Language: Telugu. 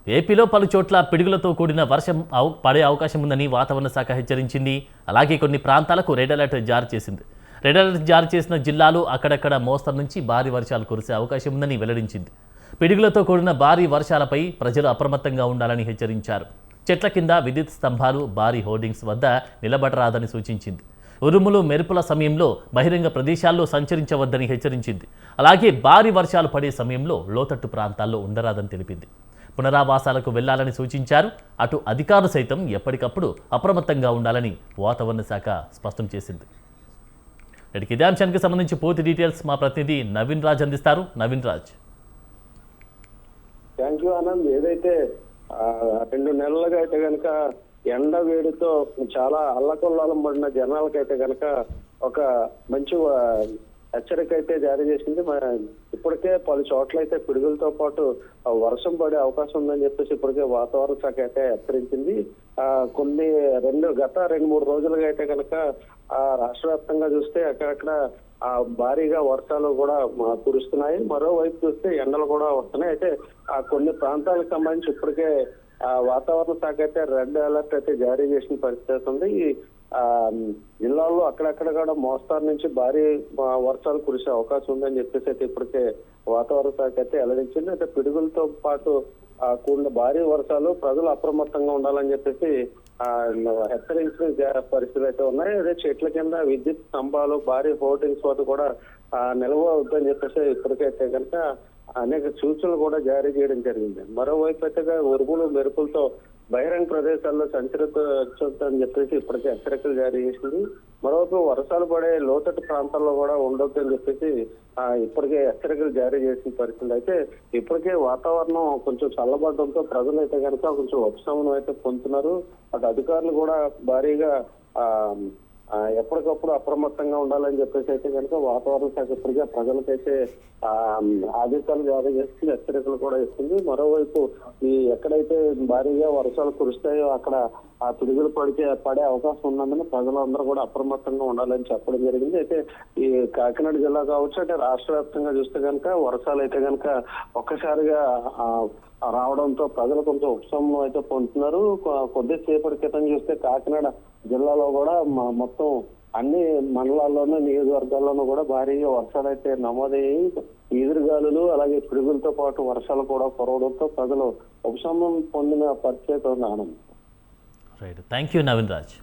ఏపీలో పలు చోట్ల పిడుగులతో కూడిన వర్షం పడే అవకాశం ఉందని వాతావరణ శాఖ హెచ్చరించింది. అలాగే కొన్ని ప్రాంతాలకు రెడ్ అలర్ట్ జారీ చేసింది. రెడ్ అలర్ట్ జారీ చేసిన జిల్లాలు అక్కడక్కడ మోస్తరు నుంచి భారీ వర్షాలు కురిసే అవకాశం ఉందని వెల్లడించింది. పిడుగులతో కూడిన భారీ వర్షాలపై ప్రజలు అప్రమత్తంగా ఉండాలని హెచ్చరించారు. చెట్ల కింద విద్యుత్ స్తంభాలు, భారీ హోర్డింగ్స్ వద్ద నిలబడరాదని సూచించింది. ఉరుములు మెరుపుల సమయంలో బహిరంగ ప్రదేశాల్లో సంచరించవద్దని హెచ్చరించింది. అలాగే భారీ వర్షాలు పడే సమయంలో లోతట్టు ప్రాంతాల్లో ఉండరాదని తెలిపింది. పునరావాసాలకు వెళ్లాలని సూచించారు. అటు అధికారులు సైతం ఎప్పటికప్పుడు అప్రమత్తంగా ఉండాలని వాతావరణ శాఖ స్పష్టం చేసింది. ఇదే అంశానికి సంబంధించి పూర్తి డీటెయిల్స్ మా ప్రతినిధి నవీన్ రాజ్ అందిస్తారు. నవీన్ రాజ్. Thank you Anand. ఏదైతే 2 నెలలుగా అయితే కనుక ఎండ వేడితో చాలా అల్లకొల్లాలం పడిన జనాలకైతే కనుక ఒక మంచి హెచ్చరిక అయితే జారీ చేసింది. ఇప్పటికే పలు చోట్ల అయితే పిడుగులతో పాటు వర్షం పడే అవకాశం ఉందని చెప్పేసి ఇప్పటికే వాతావరణ శాఖ అయితే హెచ్చరించింది. గత 2-3 రోజులుగా అయితే కనుక రాష్ట్ర వ్యాప్తంగా చూస్తే అక్కడక్కడ భారీగా వర్షాలు కూడా కురుస్తున్నాయి. మరోవైపు చూస్తే ఎండలు కూడా వస్తున్నాయి. అయితే కొన్ని ప్రాంతాలకు సంబంధించి ఇప్పటికే వాతావరణ శాఖ అయితే రెడ్ అలర్ట్ అయితే జారీ చేసిన పరిస్థితి ఉంది. ఈ జిల్లాల్లో అక్కడక్కడ కూడా మోస్తారు నుంచి భారీ వర్షాలు కురిసే అవకాశం ఉందని చెప్పేసి అయితే ఇప్పటికే వాతావరణ శాఖ అయితే వెల్లడించింది. అయితే పిడుగులతో పాటు కూడిన భారీ వర్షాలు, ప్రజలు అప్రమత్తంగా ఉండాలని చెప్పేసి హెచ్చరించిన పరిస్థితులు అయితే ఉన్నాయి. అదే చెట్ల కింద విద్యుత్ స్తంభాలు, భారీ హోర్డింగ్స్ వద్ద కూడా నిలవద్దని చెప్పేసి ఇప్పటికైతే కనుక అనేక సూచనలు కూడా జారీ చేయడం జరిగింది. మరోవైపు అయితే ఉరుములు మెరుపులతో బహిరంగ ప్రదేశాల్లో సంచరించని చెప్పేసి ఇప్పటికే హెచ్చరికలు జారీ చేసింది. మరోవైపు వర్షాలు పడే లోతట్టు ప్రాంతాల్లో కూడా ఉండొద్దు అని చెప్పేసి ఇప్పటికే హెచ్చరికలు జారీ చేసిన పరిస్థితి. అయితే ఇప్పటికే వాతావరణం కొంచెం చల్లబడడంతో ప్రజలు అయితే కనుక కొంచెం ఉపశమనం అయితే పొందుతున్నారు. అటు అధికారులు కూడా భారీగా ఎప్పటికప్పుడు అప్రమత్తంగా ఉండాలని చెప్పేసి అయితే కనుక వాతావరణ శాఖ ఇప్పటికే ప్రజలకైతే ఆదేశాలు జారీ చేస్తుంది, హెచ్చరికలు కూడా ఇస్తుంది. మరోవైపు ఎక్కడైతే భారీగా వర్షాలు కురుస్తాయో అక్కడ ఆ పిడుగులు పడే అవకాశం ఉన్నందున ప్రజలందరూ కూడా అప్రమత్తంగా ఉండాలని చెప్పడం జరిగింది. అయితే ఈ కాకినాడ జిల్లా కావచ్చు, అంటే రాష్ట్ర వ్యాప్తంగా చూస్తే కనుక వర్షాలు అయితే కనుక ఒక్కసారిగా రావడంతో ప్రజలు కొంచెం ఉపశమనం అయితే పొందుతున్నారు. కొద్దిసేపటి క్రితం చూస్తే కాకినాడ జిల్లాలో కూడా మొత్తం అన్ని మండలాల్లోనూ, నియోజకవర్గాల్లోనూ కూడా భారీగా వర్షాలు అయితే నమోదయ్యాయి. ఈదురుగాలులు అలాగే పిడుగులతో పాటు వర్షాలు కూడా కురవడంతో ప్రజలు ఉపశమనం పొందిన పరిస్థితి ఉంది. Anand. Right, thank you Naveen Raj.